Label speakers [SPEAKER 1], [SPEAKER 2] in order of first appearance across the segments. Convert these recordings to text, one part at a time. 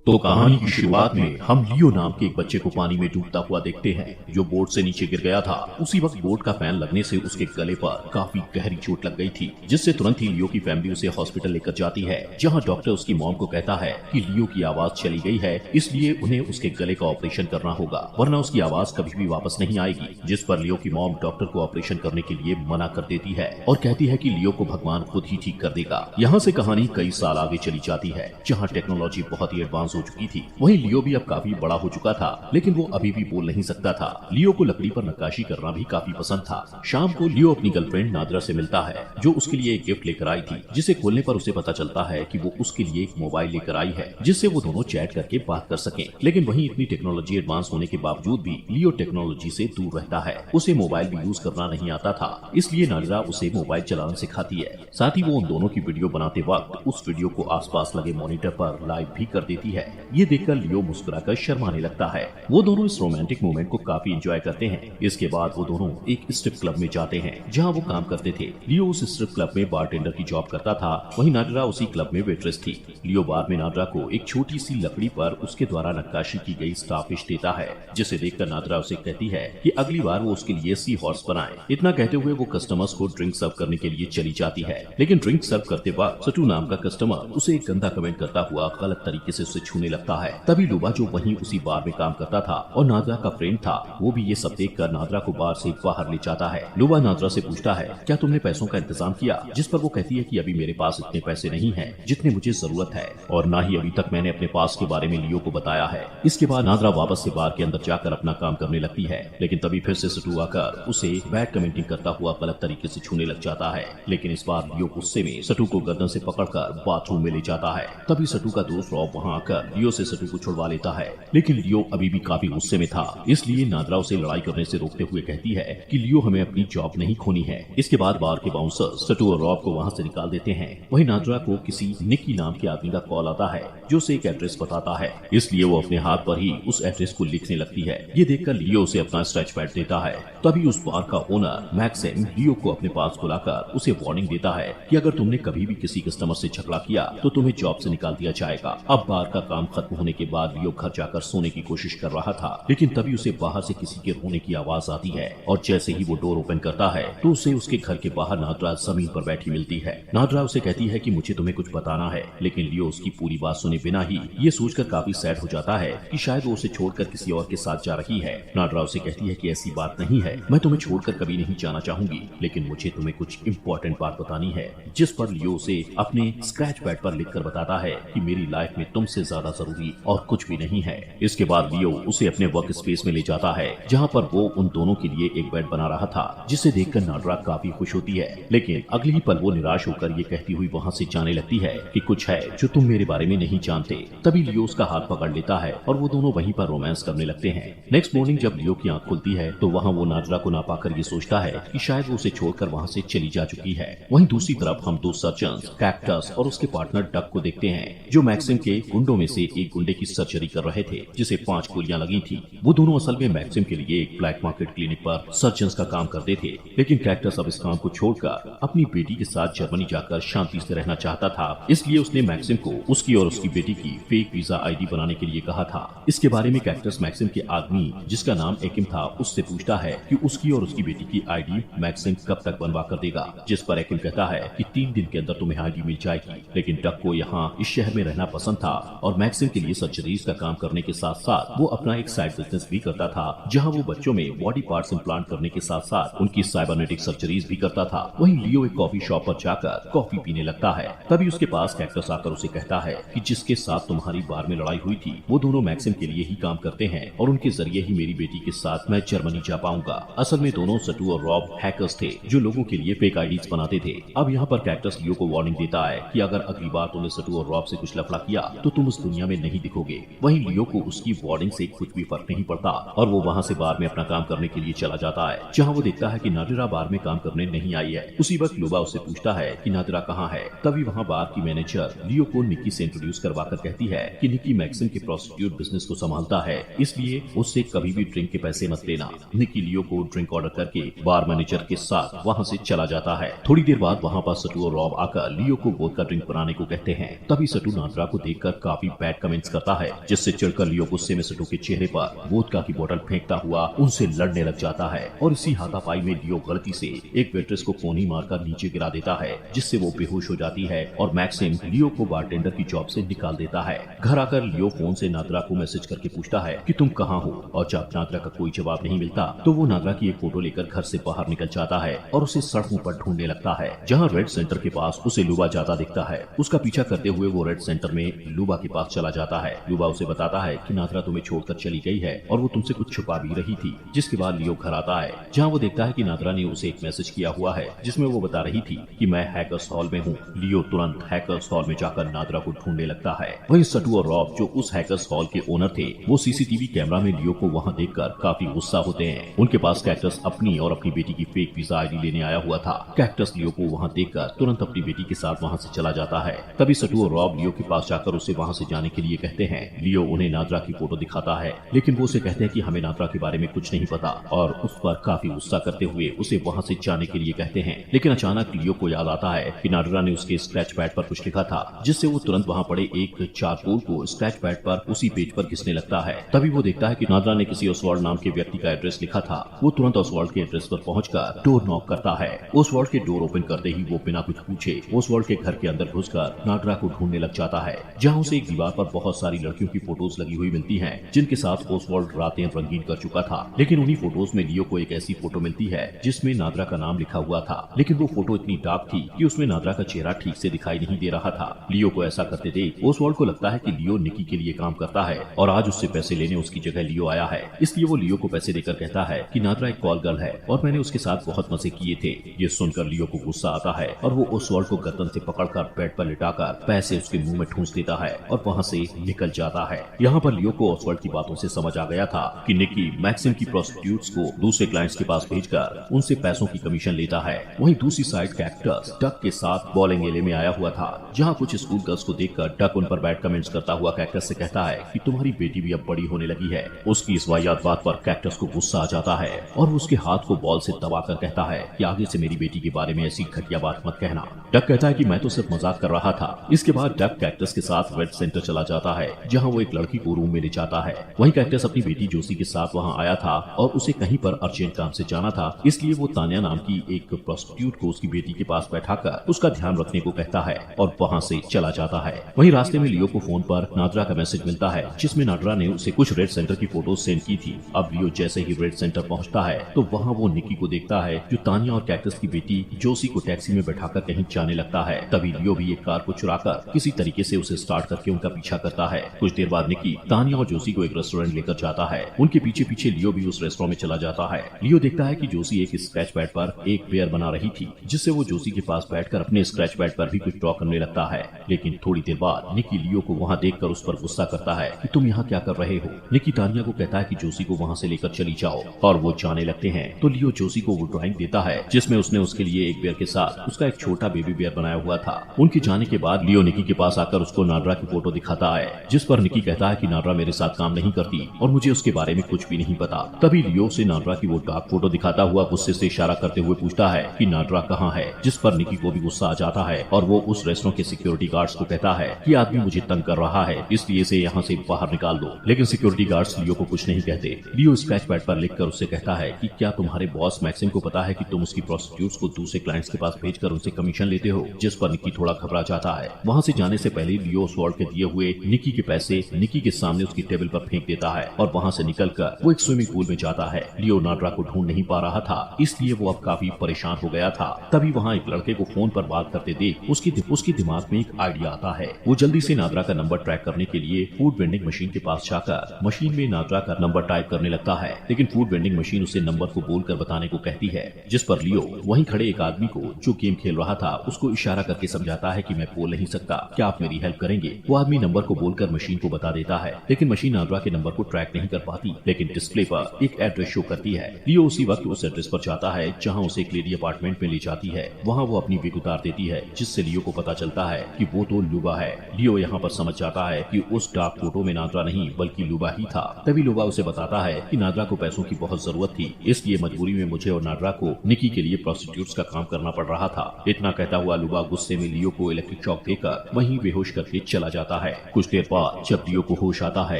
[SPEAKER 1] तो कहानी की शुरुआत में हम लियो नाम के एक बच्चे को पानी में डूबता हुआ देखते हैं जो बोट से नीचे गिर गया था। उसी वक्त बोट का फैन लगने से उसके गले पर काफी गहरी चोट लग गई थी, जिससे तुरंत ही लियो की फैमिली उसे हॉस्पिटल लेकर जाती है, जहां डॉक्टर उसकी मॉम को कहता है कि लियो की आवाज चली गई है, इसलिए उन्हें उसके गले का ऑपरेशन करना होगा, वरना उसकी आवाज कभी भी वापस नहीं आएगी। जिस पर लियो की मॉम डॉक्टर को ऑपरेशन करने के लिए मना कर देती है और कहती है कि लियो को भगवान खुद ही ठीक कर देगा। यहाँ से कहानी कई साल आगे चली जाती है, जहाँ टेक्नोलॉजी बहुत ही एडवांस हो चुकी थी। वहीं लियो भी अब काफी बड़ा हो चुका था, लेकिन वो अभी भी बोल नहीं सकता था। लियो को लकड़ी पर नक्काशी करना भी काफी पसंद था। शाम को लियो अपनी गर्लफ्रेंड नादिरा से मिलता है, जो उसके लिए एक गिफ्ट लेकर आई थी, जिसे खोलने पर उसे पता चलता है कि वो उसके लिए एक मोबाइल लेकर आई है, जिससे वो दोनों चैट करके बात कर सकें। लेकिन वहीं इतनी टेक्नोलॉजी एडवांस होने के बावजूद भी लियो टेक्नोलॉजी से दूर रहता है। उसे मोबाइल भी यूज करना नहीं आता था, इसलिए नादिरा उसे मोबाइल चलाना सिखाती है। साथ ही वो उन दोनों की वीडियो बनाते वक्त उस वीडियो को आसपास लगे मॉनिटर पर लाइव भी कर देती है। ये देखकर लियो मुस्कुराकर शर्माने लगता है। वो दोनों इस रोमांटिक मोमेंट को काफी एंजॉय करते हैं। इसके बाद वो दोनों एक स्ट्रिप क्लब में जाते हैं, जहां वो काम करते थे। लियो उस स्ट्रिप क्लब में बारटेंडर की जॉब करता था, वहीं नादिरा उसी क्लब में वेट्रेस थी। लियो बाद में नादिरा को एक छोटी सी लकड़ी पर उसके द्वारा नक्काशी की गई स्टारफिश देता है, जिसे देखकर नादिरा उसे कहती है कि अगली बार वो उसके लिए सी हॉर्स बनाए। इतना कहते हुए वो कस्टमर्स को ड्रिंक सर्व करने के लिए चली जाती है, लेकिन ड्रिंक सर्व करते वक्त सटू नाम का कस्टमर उसे एक गंदा कमेंट करता हुआ गलत तरीके से उसे छूने लगता है। तभी लुबा, जो वहीं उसी बार में काम करता था और नादिरा का फ्रेंड था, वो भी ये सब देखकर नादिरा को बार से बाहर ले जाता है। लुबा नादिरा से पूछता है, क्या तुमने पैसों का इंतजाम किया? जिस पर वो कहती है कि अभी मेरे पास इतने पैसे नहीं हैं जितने मुझे जरूरत है, और ना ही अभी तक मैंने अपने पास के बारे में लियो को बताया है। इसके बाद नादिरा वापस से बार के अंदर जाकर अपना काम करने लगती है, लेकिन तभी फिर से सटू आकर उसे बैड कमेंटिंग करता हुआ गलत तरीके से छूने लग जाता है। लेकिन इस बार लियो गुस्से में सटू को गर्दन से पकड़कर बाथरूम में ले जाता है। तभी सटू का दोस्त रॉब वहाँ आकर लियो से सटू को छुड़वा लेता है, लेकिन लियो अभी भी काफी गुस्से में था, इसलिए नादिरा उसे लड़ाई करने से रोकते हुए कहती है कि लियो, हमें अपनी जॉब नहीं खोनी है। इसके बाद बार के बाउंसर सटू और रॉब को वहाँ से निकाल देते हैं। वहीं नादिरा को किसी निकी नाम के आदमी का कॉल आता है, जो उसे एक एड्रेस बताता है, इसलिए वो अपने हाथ पर ही उस एड्रेस को लिखने लगती है। ये देखकर लियो उसे अपना स्ट्रेच पैड देता है। तभी उस बार का ओनर मैक्सिम लियो को अपने पास बुलाकर उसे वार्निंग देता है कि अगर तुमने कभी भी किसी कस्टमर से झगड़ा किया तो तुम्हें जॉब से निकाल दिया जाएगा। अब बार का काम खत्म होने के बाद लियो घर जाकर सोने की कोशिश कर रहा था, लेकिन तभी उसे बाहर से किसी के रोने की आवाज आती है, और जैसे ही वो डोर ओपन करता है तो उसे उसके घर के बाहर नादिरा जमीन पर बैठी मिलती है। नादिरा उसे कहती है कि मुझे तुम्हें कुछ बताना है, लेकिन लियो उसकी पूरी बात सुने बिना ही ये सोचकर काफी सैड हो जाता है कि शायद वो उसे छोड़कर किसी और के साथ जा रही है। नादिरा उसे कहती है कि ऐसी बात नहीं है, मैं तुम्हें छोड़कर कभी नहीं जाना चाहूंगी, लेकिन मुझे तुम्हें कुछ इम्पोर्टेंट बात बतानी है। जिस पर लियो उसे अपने स्क्रैच पैड पर लिखकर बताता है कि मेरी लाइफ में तुमसे ज्यादा जरूरी और कुछ भी नहीं है। इसके बाद लियो उसे अपने वर्क स्पेस में ले जाता है, जहाँ पर वो उन दोनों के लिए एक बेड बना रहा था, जिसे देखकर नादिरा काफी खुश होती है। लेकिन अगले ही पल वो निराश होकर ये कहती हुई वहाँ से जाने लगती है कि कुछ है जो तुम मेरे बारे में नहीं जानते। तभी लियो उसका हाथ पकड़ लेता है और वो दोनों वहीं पर रोमांस करने लगते हैं। नेक्स्ट मॉर्निंग जब लियो की आंख खुलती है तो वहाँ वो नादिरा को ना पाकर ये सोचता है कि शायद वो उसे छोड़कर वहाँ से चली जा चुकी है। वहीं दूसरी तरफ हम दो सर्जन्स कैक्टस और उसके पार्टनर डक को देखते हैं, जो मैक्सिम के गुंडों में से एक गुंडे की सर्जरी कर रहे थे, जिसे 5 गोलियां लगी थी। वो दोनों असल में मैक्सिम के लिए एक ब्लैक मार्केट क्लिनिक पर सर्जन्स का काम करते थे, लेकिन कैक्टस अब इस काम को छोड़कर अपनी बेटी के साथ जर्मनी जाकर शांति से रहना चाहता था, इसलिए उसने मैक्सिम को उसकी और उसकी बेटी की फेक वीजा आईडी बनाने के लिए कहा था। इसके बारे में कैक्टस मैक्सिम के आदमी, जिसका नाम एकिम था, उससे पूछता है कि उसकी और उसकी बेटी की आईडी मैक्सिम कब तक बनवा कर देगा, जिस पर एकिम कहता है कि 3 दिन के अंदर तुम्हें आईडी मिल जाएगी। लेकिन डक को यहाँ इस शहर में रहना पसंद था और मैक्सिम के लिए सर्जरीज का काम करने के साथ साथ वो अपना एक साइड बिजनेस भी करता था, जहाँ वो बच्चों में बॉडी पार्ट्स इम्प्लांट करने के साथ साथ उनकी साइबरनेटिक सर्जरीज भी करता था। वहीं लियो एक कॉफी शॉप पर जाकर कॉफी पीने लगता है। तभी उसके पास कैक्टस आकर उसे कहता है कि जिसके साथ तुम्हारी बार में लड़ाई हुई थी वो दोनों मैक्सिम के लिए ही काम करते हैं और उनके जरिए ही मेरी बेटी के साथ मैं जर्मनी जा पाऊंगा। असल में दोनों सटू और रॉब हैकर्स थे, जो लोगों के लिए फेक आईडीज बनाते थे। अब यहाँ पर कैक्टस लियो को वार्निंग देता है कि अगर अगली बार तुमने सटू और रॉब से कुछ लफड़ा किया तो तुम उस दुनिया में नहीं दिखोगे। वहीं लियो को उसकी वार्निंग से कुछ भी फर्क नहीं पड़ता और वो वहाँ से बार में अपना काम करने के लिए चला जाता है, जहाँ वो देखता है कि नादिरा बार में काम करने नहीं आई है। उसी वक्त लुबा उससे पूछता है कि नादिरा कहाँ है। तभी वहाँ बार की मैनेजर लियो को निकी से इंट्रोड्यूस करवाकर कहती है कि निकी मैक्सिम के प्रोस्टिट्यूट बिजनेस को संभालता है, इसलिए उससे कभी भी ड्रिंक के पैसे मत लेना। निकी लियो को ड्रिंक ऑर्डर करके बार मैनेजर के साथ वहाँ से चला जाता है। थोड़ी देर बाद वहाँ पर सटू और रॉब आकर लियो को वोडका ड्रिंक बनाने को कहते हैं। तभी सटू नादिरा को देखकर काफी बैड कमेंट्स करता है, जिससे चिढ़कर लियो गुस्से में सटू के चेहरे पर वोदका की बोतल फेंकता हुआ उनसे लड़ने लग जाता है और इसी हाथापाई में लियो गलती से एक वेट्रेस को कोनी मारकर नीचे गिरा देता है, जिससे वो बेहोश हो जाती है और मैक्सिम लियो को बारटेंडर की जॉब से निकाल देता है। घर आकर लियो फोन से नादरा को मैसेज करके पूछता है कि तुम कहाँ हो, और जब नादरा का कोई जवाब नहीं मिलता तो वो नादरा की एक फोटो लेकर घर से बाहर निकल जाता है और उसे सड़कों पर ढूंढने लगता है, जहाँ रेड सेंटर के पास उसे लुबा जाता दिखता है। उसका पीछा करते हुए वो रेड सेंटर में लुबा के पास चला जाता है। लुबा उसे बताता है कि नादरा तुम्हें छोड़कर चली गई है और वो तुमसे कुछ छुपा भी रही थी। जिसके बाद लियो घर आता है, जहाँ वो देखता है कि नादरा ने उसे एक मैसेज किया हुआ है, जिसमें वो बता रही थी कि मैं हैकर्स हॉल में हूँ। लियो तुरंत हैकर्स हॉल में जाकर नादरा को ढूंढने लगता है। वहीं सटू और रॉब, जो उस हैकर्स हॉल के ओनर थे, वो सीसीटीवी कैमरा में लियो को वहाँ देखकर काफी गुस्सा होते हैं। उनके पास कैक्टस अपनी और अपनी बेटी की फेक वीजा आईडी लेने आया हुआ था। कैक्टस लियो को वहाँ देखकर तुरंत अपनी बेटी के साथ वहाँ से चला जाता है। तभी सटू और रॉब लियो के पास जाकर उसे वहाँ से जाने के लिए कहते हैं। लियो उन्हें नादरा की फोटो दिखाता है, लेकिन वो उसे कहते हैं कि हमें नादरा के बारे में कुछ नहीं पता, और उस पर काफी गुस्सा करते हुए उसे वहाँ से जाने के लिए कहते हैं। लेकिन अचानक लियो को याद आता है कि नादरा ने उसके स्क्रैच पैड पर कुछ लिखा था, जिससे वो तुरंत वहाँ पड़े एक चारकोल को स्क्रैच पैड पर उसी पेज पर घिसने लगता है। तभी वो देखता है कि नादरा ने किसी ओसवाल्ड नाम के व्यक्ति का एड्रेस लिखा था। वो तुरंत ओसवाल्ड के एड्रेस पर पहुंचकर डोर नॉक करता है। ओसवाल्ड के डोर ओपन करते ही वो बिना कुछ पूछे ओसवाल्ड के घर के अंदर घुसकर नादरा को ढूंढने लग जाता है, जहाँ उसे एक दीवार पर बहुत सारी लड़कियों की फोटोज लगी हुई मिलती हैं, जिनके साथ ओसवाल्ड रातें रंगीन कर चुका था। लेकिन उन्हीं फोटोज में लियो को एक ऐसी फोटो मिलती है जिसमें नादरा का नाम लिखा हुआ था, लेकिन वो फोटो इतनी डार्क थी कि उसमें नादरा का चेहरा ठीक से दिखाई नहीं दे रहा था। लियो को ऐसा करते देख ओसवाल्ड को लगता है कि लियो निकी के लिए काम करता है और आज उससे पैसे लेने उसकी जगह लियो आया है, इसलिए वो लियो को पैसे देकर कहता है कि नादरा एक कॉल गर्ल है और मैंने उसके साथ बहुत मजे किए थे। ये सुनकर लियो को गुस्सा आता है और वो ओसवाल्ड को गर्दन से पकड़कर बेड पर लिटाकर पैसे उसके मुंह में ठूंस देता है और वहाँ से निकल जाता है। यहाँ पर लियो को ओसवाल्ड की बातों से समझ आ गया था कि निकी मैक्सिम की प्रोस्टिट्यूट्स को दूसरे क्लाइंट्स के पास भेजकर उनसे पैसों की कमीशन लेता है। वहीं दूसरी साइड कैक्टस डक के साथ बॉलिंग एले में आया हुआ था, जहाँ कुछ स्कूल गर्ल्स को देखकर डक उन पर बैड कमेंट्स करता हुआ कैक्टस से कहता है कि तुम्हारी बेटी भी अब बड़ी होने लगी है। उसकी इस वाहियात बात पर कैक्टस को गुस्सा आ जाता है और वो उसके हाथ को बॉल से दबाकर कहता है कि आगे से मेरी बेटी के बारे में ऐसी घटिया बात मत कहना। डक कहता है कि मैं तो सिर्फ मजाक कर रहा था। इसके बाद डक कैक्टस के साथ रेड सेंटर चला जाता है, जहाँ वो एक लड़की को रूम में ले जाता है। वहीं कैक्टस अपनी बेटी जोसी के साथ वहाँ आया था और उसे कहीं पर अर्जेंट काम से जाना था, इसलिए वो तान्या नाम की एक प्रोस्टिट्यूट को उसकी बेटी के पास बैठाकर उसका ध्यान रखने को कहता है और वहाँ से चला जाता है। वहीं रास्ते में लियो को फोन पर नादरा का मैसेज मिलता है, जिसमें नादरा ने उसे कुछ रेड सेंटर की फोटोज सेंड की थी। अब लियो जैसे ही रेड सेंटर पहुँचता है तो वहाँ वो निकी को देखता है, जो तान्या और कैक्टस की बेटी जोसी को टैक्सी में बैठाकर कहीं जाने लगता है। तभी लियो भी एक कार को चुराकर किसी तरीके से उसे स्टार्ट करके उनका पीछा करता है। कुछ देर बाद निकी तान्या और जोसी को एक रेस्टोरेंट लेकर जाता है। उनके पीछे पीछे लियो भी उस रेस्टोरेंट में चला जाता है। लियो देखता है कि जोसी एक स्क्रैच पैड पर एक पेयर बना रही थी, जिससे वो जोसी के पास बैठकर अपने स्क्रैच पैड पर भी कुछ ड्रॉ करने लगता है। लेकिन थोड़ी देर बाद निकी लियो को वहाँ देखकर उस पर गुस्सा करता है कि तुम यहाँ क्या कर रहे हो। निकी तान्या को कहता है कि जोसी को वहाँ से लेकर चली जाओ और वो जाने लगते हैं। तो लियो जोसी को वो ड्राइंग देता है जिसमें उसने उसके लिए एक बेयर के साथ उसका एक छोटा बेबी बेयर बनाया हुआ था। उनके जाने के बाद लियो निकी के पास आकर उसको नादरा की फोटो दिखाता है, जिस पर निकी कहता है कि नादरा मेरे साथ काम नहीं करती और मुझे उसके बारे में कुछ भी नहीं पता। तभी लियो से नादरा की वो डार्क फोटो दिखाता हुआ गुस्से से इशारा करते हुए पूछता है कि नादरा कहाँ है, जिस पर निकी को भी गुस्सा आ जाता है और वो उस रेस्टोरेंट के सिक्योरिटी गार्ड्स को कहता है कि आदमी मुझे तंग कर रहा है, इसलिए इसे यहाँ से बाहर निकाल दो। लेकिन सिक्योरिटी गार्ड्स लियो को कुछ नहीं कहते। लियो स्क्रैच पैड पर लिखकर उससे कहता है कि क्या तुम्हारे बॉस मैक्सिम को पता है कि तुम उसकी प्रोस्टिट्यूट्स को दूसरे क्लाइंट्स के पास भेजकर उनसे कमीशन लेते हो, जिस पर निकी थोड़ा घबरा जाता है। वहाँ से जाने से पहले लियो ओसवाल्ड के दिए हुए निकी के पैसे निकी के सामने उसकी टेबल पर फेंक देता है और वहाँ से निकलकर वो एक स्विमिंग पूल में जाता है। लियो नादरा को ढूंढ नहीं पा रहा था, इसलिए वो अब काफी परेशान हो गया था। तभी वहाँ एक लड़के को फोन पर बात करते देख उसके दिमाग में एक आइडिया आता है। वो जल्दी से नादरा का नंबर ट्रैक करने के लिए फूड वेंडिंग मशीन के पास जाकर मशीन में नादरा का नंबर टाइप करने लगता है, लेकिन फूड वेंडिंग मशीन उसे नंबर को बोलकर बताने को कहती है, जिस पर लियो वहीं खड़े एक आदमी को जो गेम खेल रहा था उसको इशारा करके समझाता है कि मैं बोल नहीं सकता, क्या आप मेरी हेल्प करेंगे। वो आदमी नंबर को बोलकर मशीन को बता देता है, लेकिन मशीन नादरा के नंबर को ट्रैक नहीं कर पाती, लेकिन डिस्प्ले पर एक एड्रेस शो करती है। लियो उसी वक्त उस एड्रेस पर जाता है जहाँ उसे एक लेडी अपार्टमेंट में ले जाती है। वहाँ वो अपनी विग उतार देती है, जिससे लियो को पता चलता है कि वो तो लुबा है। लियो यहाँ पर समझ जाता है कि उस डार्क फोटो में नादरा नहीं बल्कि लुबा ही था। तभी लुबा उसे बताता है कि नादरा को पैसों की बहुत जरूरत थी, इसलिए मजबूरी में मुझे और नादरा को निकी के लिए प्रोस्टिट्यूट्स का काम करना पड़ रहा था। इतना कहता हुआ लुबा गुस्से में लियो को इलेक्ट्रिक शॉक देकर वहीं बेहोश करके चला जाता है। कुछ देर बाद जब लियो को होश आता है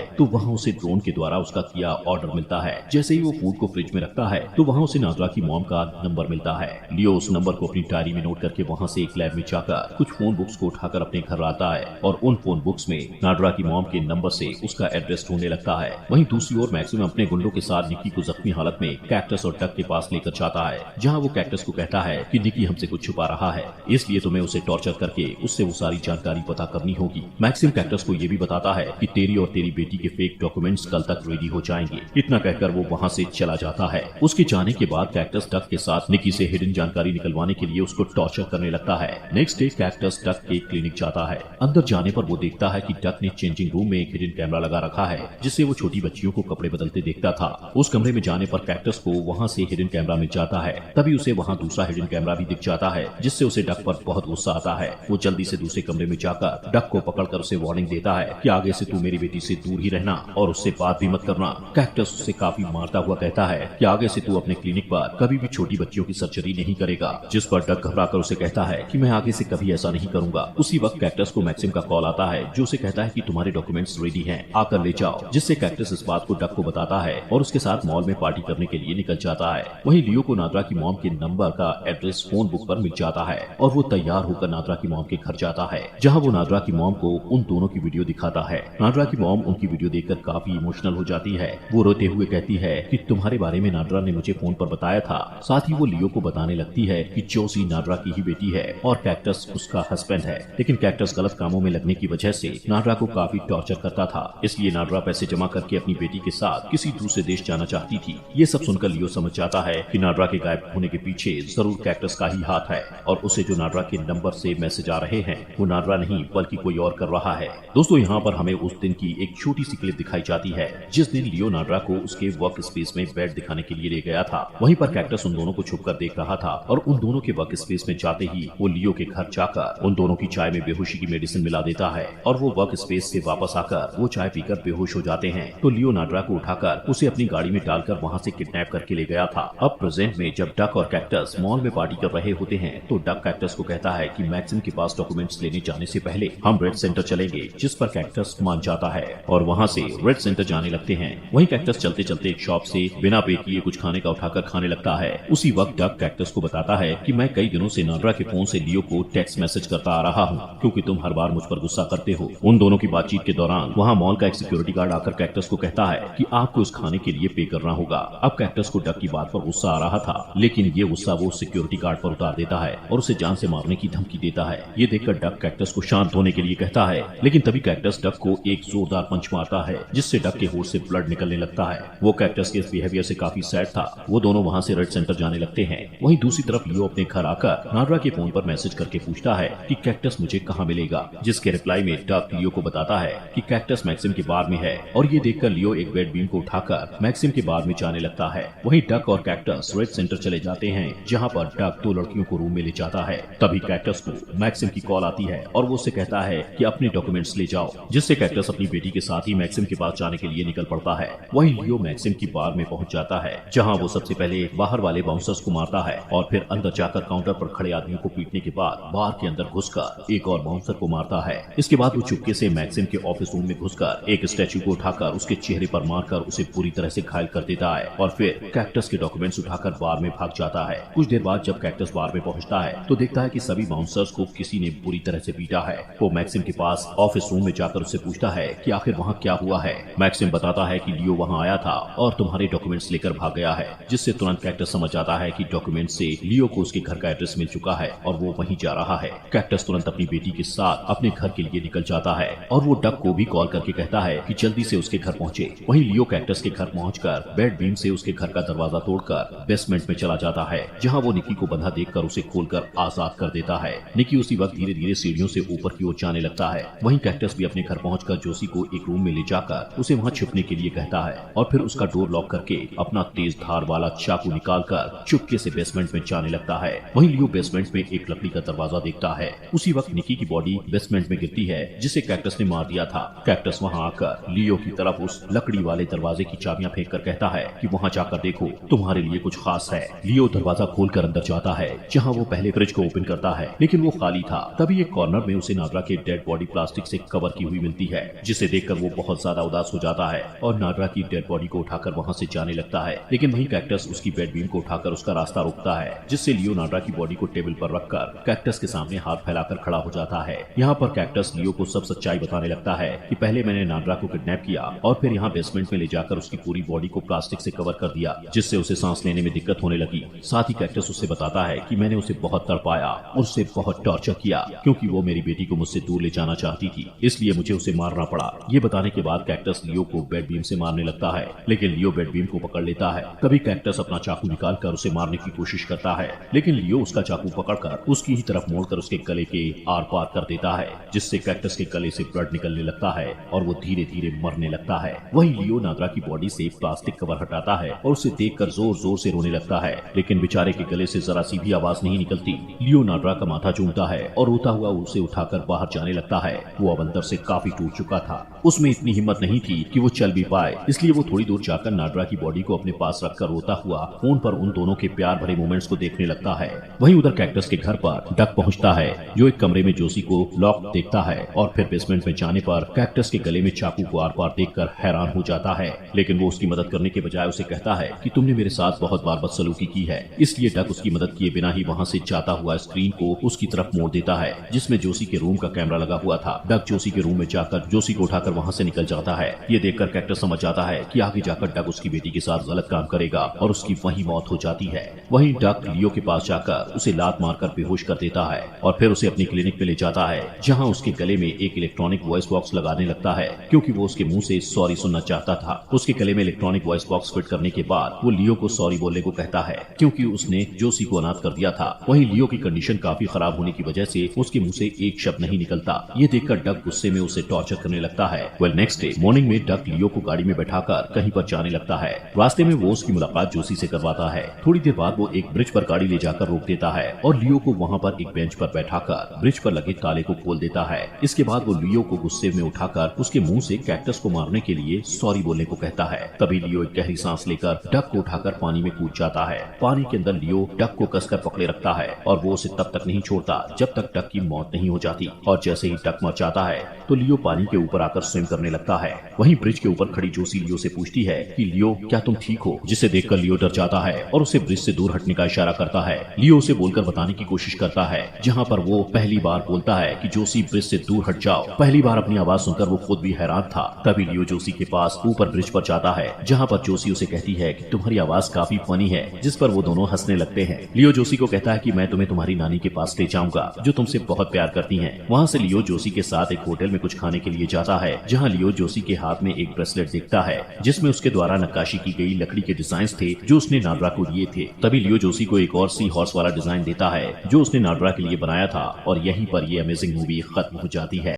[SPEAKER 1] तो वहाँ उसे ड्रोन के द्वारा उसका किया ऑर्डर मिलता है। जैसे ही वो फूड को फ्रिज में रखता है तो वहाँ उसे नादरा की मॉम का नंबर मिलता है। लियो उस नंबर को अपनी डायरी में नोट करके वहाँ से एक लैब में जाकर कुछ फोन बुक्स को उठाकर अपने घर आता है और उन फोन बुक्स में नादरा की मॉम के नंबर से उसका एड्रेस ढूंढने लगता है। वहीं दूसरी ओर मैक्सिम अपने गुंडों के साथ निकी को जख्मी हालत में कैक्टस और डक के पास लेकर जाता है, जहाँ वो कैक्टस को कहता है कि निकी हमसे कुछ छुपा रहा है, इसलिए तुम्हें उसे टॉर्चर करके उससे वो सारी जानकारी पता करनी होगी। मैक्सिम कैक्टस को ये भी बताता है कि तेरी और तेरी बेटी के फेक डॉक्यूमेंट्स कल तक रेडी हो जाएंगे। इतना कहकर वो वहाँ से चला जाता है। उसके जाने के बाद कैक्टस डक के साथ निकी से हिडन जानकारी निकलवाने के लिए उसको टॉर्चर करने लगता है। नेक्स्ट डे कैक्टस डक के क्लिनिक जाता है। अंदर जाने पर वो देखता है कि डक ने चेंजिंग रूम में एक हिडन कैमरा लगा रखा है, जिससे वो छोटी बच्चियों को कपड़े बदलते देखता था। उस कमरे में जाने पर कैक्टस को वहाँ से हिडन कैमरा मिल जाता है। तभी उसे वहाँ दूसरा हिडन कैमरा भी दिख जाता है, जिससे उसे डक पर बहुत गुस्सा आता है। वो जल्दी से दूसरे कमरे में जाकर डक को पकड़कर उसे वार्निंग देता है कि आगे से तू मेरी बेटी से दूर ही रहना और उससे बात भी मत करना। कैक्टस उससे काफी मारता हुआ कहता है कि आगे से तू अपने क्लिनिक पर कभी भी छोटी बच्चियों की सर्जरी नहीं करेगा, जिस पर डक घबराकर उसे कहता है कि मैं आगे से कभी ऐसा नहीं करूंगा। उसी वक्त कैक्टस को मैक्सिम का कॉल आता है, जो उसे कहता है कि तुम्हारे डॉक्यूमेंट्स रेडी हैं, आकर ले जाओ, जिससे कैक्टस इस बात को डक को बताता है और उसके साथ मॉल में पार्टी करने के लिए निकल जाता है। वहीं लियो को नादरा की मॉम के नंबर का एड्रेस फोन बुक पर मिल जाता है और वो तैयार होकर नादरा की मॉम के घर जाता है, जहाँ वो नादरा की मॉम को उन दोनों की वीडियो दिखाता है। नादरा की मॉम उनकी वीडियो देखकर काफी इमोशनल हो जाती है। वो रोते हुए कहती है कि तुम्हारे बारे में नादरा ने मुझे फोन पर बताया था। साथ ही वो लियो को बताने लगती है कि जोसी नादरा की ही बेटी है और कैक्टस उसका हस्बैंड है। लेकिन कैक्टस गलत कामों में लगने की वजह से नादरा को काफी टॉर्चर करता था, इसलिए नादरा पैसे जमा करके अपनी बेटी के साथ किसी दूसरे देश जाना चाहती थी। ये सब सुनकर लियो समझ जाता है कि नादरा के गायब होने के पीछे जरूर कैक्टस का ही हाथ है और उसे जो नादरा के नंबर से मैसेज आ रहे हैं वो नादरा नहीं बल्कि कोई और कर रहा है। दोस्तों, यहाँ पर हमें उस दिन की एक छोटी सी क्लिप दिखाई जाती है जिस दिन लियो नादरा को उसके वर्क स्पेस में बेड दिखाने के लिए ले गया था। वहीं पर कैक्टस उन दोनों को छुपकर देख रहा था और उन दोनों के वर्क स्पेस में जाते ही वो लियो के घर जाकर उन दोनों की चाय में बेहोशी की मेडिसिन मिला देता है और वो वर्क स्पेस से वापस आकर वो चाय पीकर बेहोश हो जाते हैं। तो लियो नादरा को उठाकर उसे अपनी गाड़ी में डालकर वहाँ से किडनैप करके ले गया था। अब प्रेजेंट में जब डक और कैक्टस मॉल में पार्टी कर रहे होते हैं तो डक कैक्टस को कहता है कि मैक्सिम के पास डॉक्यूमेंट्स लेने जाने से पहले हम रेड सेंटर चलेंगे, जिस पर कैक्टस मान जाता है और वहाँ से रेड सेंटर जाने लगते हैं। वहीं कैक्टस चलते चलते एक शॉप से बिना पे किए कुछ खाने का उठाकर खाने लगता है। उसी वक्त डक कैक्टस को बताता है कि मैं कई दिनों से नादरा के फोन से लियो को टेक्स्ट मैसेज करता आ रहा हूँ, क्योंकि तुम हर बार मुझ पर गुस्सा करते हो। उन दोनों की बातचीत के दौरान वहाँ मॉल का एक सिक्योरिटी गार्ड आकर कैक्टस को कहता है कि आपको इस खाने के लिए पे करना होगा। अब कैक्टस को डक की बात पर गुस्सा आ रहा था, लेकिन ये गुस्सा वो सिक्योरिटी गार्ड पर उतार देता है और उसे जान से मारने की धमकी देता है। ये देखकर डक कैक्टस को शांत होने के लिए कहता है, लेकिन तभी कैक्टस डक को एक जोरदार पंच मारता है, जिससे डक के होठ से ब्लड निकलने लगता है। वो कैक्टस के इस बिहेवियर से काफी सैड था। वो दोनों वहाँ से रेड सेंटर जाने लगते हैं। वहीं दूसरी तरफ लियो अपने घर आकर नादरा के फोन पर मैसेज करके पूछता है कि कैक्टस मुझे कहाँ मिलेगा, जिसके रिप्लाई में डक लियो को बताता है कि कैक्टस मैक्सिम के बार में है और ये देखकर लियो एक बेड बीम को उठाकर मैक्सिम के बार में जाने लगता है। वहीं डक और कैक्टस रेड सेंटर चले जाते हैं, जहाँ पर डक दो लड़कियों को रूम में ले जाता है। तभी कैक्टस को मैक्सिम की कॉल आती है और वो उससे कहता है कि अपने डॉक्यूमेंट्स ले जाओ, जिससे कैक्टस अपनी बेटी के साथ ही मैक्सिम के पास जाने के लिए निकल पड़ता है। वहीं लियो मैक्सिम की बार में पहुंच जाता है, जहां वो सबसे पहले बाहर वाले बाउंसर्स को मारता है और फिर अंदर जाकर काउंटर पर खड़े आदमियों को पीटने के बाद बार के अंदर घुसकर एक और बाउंसर को मारता है। इसके बाद वो चुपके से मैक्सिम के ऑफिस रूम में घुसकर एक स्टैचू को उठाकर उसके चेहरे पर मारकर उसे पूरी तरह से घायल कर देता है और फिर कैक्टस के डॉक्यूमेंट्स उठाकर बार में भाग जाता है। कुछ देर बाद जब कैक्टस बार में पहुंचता है तो देखता है कि सभी बाउंसर्स को किसी ने बुरी तरह से पीटा है। वो मैक्सिम के पास ऑफिस रूम में जाकर उससे पूछता है कि आखिर वहाँ क्या हुआ है। मैक्सिम बताता है कि लियो वहाँ आया था और तुम्हारे डॉक्यूमेंट्स लेकर भाग गया है, जिससे तुरंत कैक्टस समझ जाता है कि डॉक्यूमेंट से लियो को उसके घर का एड्रेस मिल चुका है और वो वहीं जा रहा है। कैक्टस तुरंत अपनी बेटी के साथ अपने घर के लिए निकल जाता है और वो डक को भी कॉल करके कहता है कि जल्दी से उसके घर पहुंचे। वहीं लियो कैक्टस के घर पहुंचकर बेड बीम से उसके घर का दरवाजा तोड़कर बेसमेंट में चला जाता है, जहां वो निकी को बंधा देखकर उसे खोलकर आजाद कर देता है। निकी उसी वक्त धीरे धीरे सीढ़ियों से ऊपर की ओर जाने लगता है। वहीं कैक्टस भी अपने घर पहुंचकर जोशी को एक रूम में ले जाकर उसे वहां छिपने के लिए कहता है और फिर उसका डोर लॉक करके अपना तेज धार वाला चाकू निकालकर चुपके से बेसमेंट में जाने लगता है। वहीं लियो बेसमेंट में एक लकड़ी का दरवाजा देखता है। उसी वक्त निकी की बॉडी बेसमेंट में गिरती है, जिसे कैक्टस ने मार दिया था। कैक्टस वहां आकर लियो की तरफ उस लकड़ी वाले दरवाजे की चाबियां फेंक कर कहता है कि वहां जाकर देखो, तुम्हारे लिए कुछ खास है। लियो दरवाजा खोलकर अंदर जाता है, जहां वो पहले फ्रिज को ओपन करता है, लेकिन वो खाली था। तभी एक कॉर्नर में उसे नादरा के डेड बॉडी प्लास्टर प्लास्टिक से कवर की हुई मिलती है, जिसे देखकर वो बहुत ज्यादा उदास हो जाता है और नाड्रा की डेड बॉडी को उठाकर वहाँ से जाने लगता है। लेकिन वहीं कैक्टस उसकी बेड बीम को उठाकर उसका रास्ता रोकता है, जिससे लियो नाड्रा की बॉडी को टेबल पर रखकर कैक्टस के सामने हाथ फैलाकर खड़ा हो जाता है। यहाँ पर कैक्टस लियो को सब सच्चाई बताने लगता है कि पहले मैंने नाड्रा को किडनैप किया और फिर यहाँ बेसमेंट में ले जाकर उसकी पूरी बॉडी को प्लास्टिक से कवर कर दिया, जिससे उसे सांस लेने में दिक्कत होने लगी। साथ ही कैक्टस उससे बताता है कि मैंने उसे बहुत तड़पाया और उससे बहुत टॉर्चर किया, क्योंकि वो मेरी बेटी को मुझसे दूर ले जाना चाहती थी, इसलिए मुझे उसे मारना पड़ा। ये बताने के बाद कैक्टस लियो को बेड बीम से मारने लगता है, लेकिन लियो बेड बीम को पकड़ लेता है। तभी कैक्टस अपना चाकू निकालकर उसे मारने की कोशिश करता है, लेकिन लियो उसका चाकू पकड़कर उसकी ही तरफ मोड़कर उसके गले के आर पार कर देता है, जिससे कैक्टस के गले से ब्लड निकलने लगता है और वो धीरे धीरे मरने लगता है। वहीं लियो नाड्रा की बॉडी से प्लास्टिक कवर हटाता है और उसे देखकर जोर जोर से रोने लगता है, लेकिन बेचारे के गले से जरा सी भी आवाज नहीं निकलती। लियो नाड्रा का माथा चूमता है और रोता हुआ उसे उठाकर बाहर जाने लगता है। वो अब अंदर से काफी टूट चुका था, उसमें इतनी हिम्मत नहीं थी कि वो चल भी पाए, इसलिए वो थोड़ी दूर जाकर नाड्रा की बॉडी को अपने पास रखकर रोता हुआ फोन पर उन दोनों के प्यार भरे मोमेंट्स को देखने लगता है। वहीं उधर कैक्टस के घर पर डक पहुंचता है, जो एक कमरे में जोसी को लॉक देखता है और फिर बेसमेंट में जाने पर कैक्टस के गले में चाकू को आर पार देखकर हैरान हो जाता है, लेकिन वो उसकी मदद करने के बजाय उसे कहता है कि तुमने मेरे साथ बहुत बार बदसलूकी की है। इसलिए डक उसकी मदद किए बिना ही वहाँ से जाता हुआ स्क्रीन को उसकी तरफ मोड़ देता है, जिसमें जोसी के रूम का कैमरा लगा हुआ था। डक जोसी के रूम में जाकर जोसी को उठाकर वहाँ से निकल जाता है। ये देखकर कैक्टस समझ जाता है कि आगे जाकर डक उसकी बेटी के साथ गलत काम करेगा और उसकी वहीं मौत हो जाती है। वहीं डक लियो के पास जाकर उसे लात मारकर बेहोश कर देता है और फिर उसे अपनी क्लिनिक पे ले जाता है, जहाँ उसके गले में एक इलेक्ट्रॉनिक वॉइस बॉक्स लगाने लगता है, क्योंकि वो उसके मुंह से सॉरी सुनना चाहता था। उसके गले में इलेक्ट्रॉनिक वॉइस बॉक्स फिट करने के बाद वो लियो को सॉरी बोलने को कहता है, क्योंकि उसने जोसी को अनाथ कर दिया था। वहीं लियो की कंडीशन काफी खराब होने की वजह से उसके मुंह से एक शब्द नहीं निकलता। ये देखकर डक गुस्से में उसे टॉर्चर करने लगता है। नेक्स्ट डे मॉर्निंग में डक लियो को गाड़ी में बैठाकर कहीं पर जाने लगता है। रास्ते में वो उसकी मुलाकात जोसी से करवाता है। थोड़ी देर बाद वो एक ब्रिज पर गाड़ी ले जाकर रोक देता है और लियो को वहाँ पर एक बेंच पर बैठाकर ब्रिज पर लगे ताले को खोल देता है। इसके बाद वो लियो को गुस्से में उठाकर उसके मुंह से कैक्टस को मारने के लिए सॉरी बोलने को कहता है। तभी लियो एक गहरी सांस लेकर डक को उठाकर पानी में कूद जाता है। पानी के अंदर लियो डक को कसकर पकड़े रखता है और वो उसे तब तक नहीं छोड़ता जब तक डक की मौत नहीं हो जाती। और जैसे ही डक मर जाता है तो लियो पानी के ऊपर आकर स्विम करने लगता है। वहीं ब्रिज के ऊपर खड़ी जोसी लियो से पूछती है कि लियो क्या तुम ठीक हो, जिसे देखकर लियो डर जाता है और उसे ब्रिज से दूर हटने का इशारा करता है। लियो उसे बोलकर बताने की कोशिश करता है, जहाँ पर वो पहली बार बोलता है कि जोसी ब्रिज से दूर हट जाओ। पहली बार अपनी आवाज सुनकर वो खुद भी हैरान था। तभी लियो जोसी के पास ऊपर ब्रिज पर जाता है, जहाँ पर जोसी उसे कहती है कि तुम्हारी आवाज काफी फनी है, जिस पर वो दोनों हंसने लगते हैं। लियो जोसी को कहता है कि मैं तुम्हें तुम्हारी नानी के पास ले जाऊंगा, जो तुमसे बहुत प्यार करती है। वहाँ से लियो जोसी के साथ एक होटल में कुछ खाने के लिए जाता है, जहाँ लियो जोसी के हाथ में एक ब्रेसलेट देखता है, जिसमें उसके द्वारा नक्काशी की गई लकड़ी के डिजाइन थे जो उसने नाड्रा को दिए थे। तभी लियो जोसी को एक और सी हॉर्स वाला डिजाइन देता है, जो उसने नाड्रा के लिए बनाया था। और यहीं पर ये अमेजिंग मूवी खत्म हो जाती है।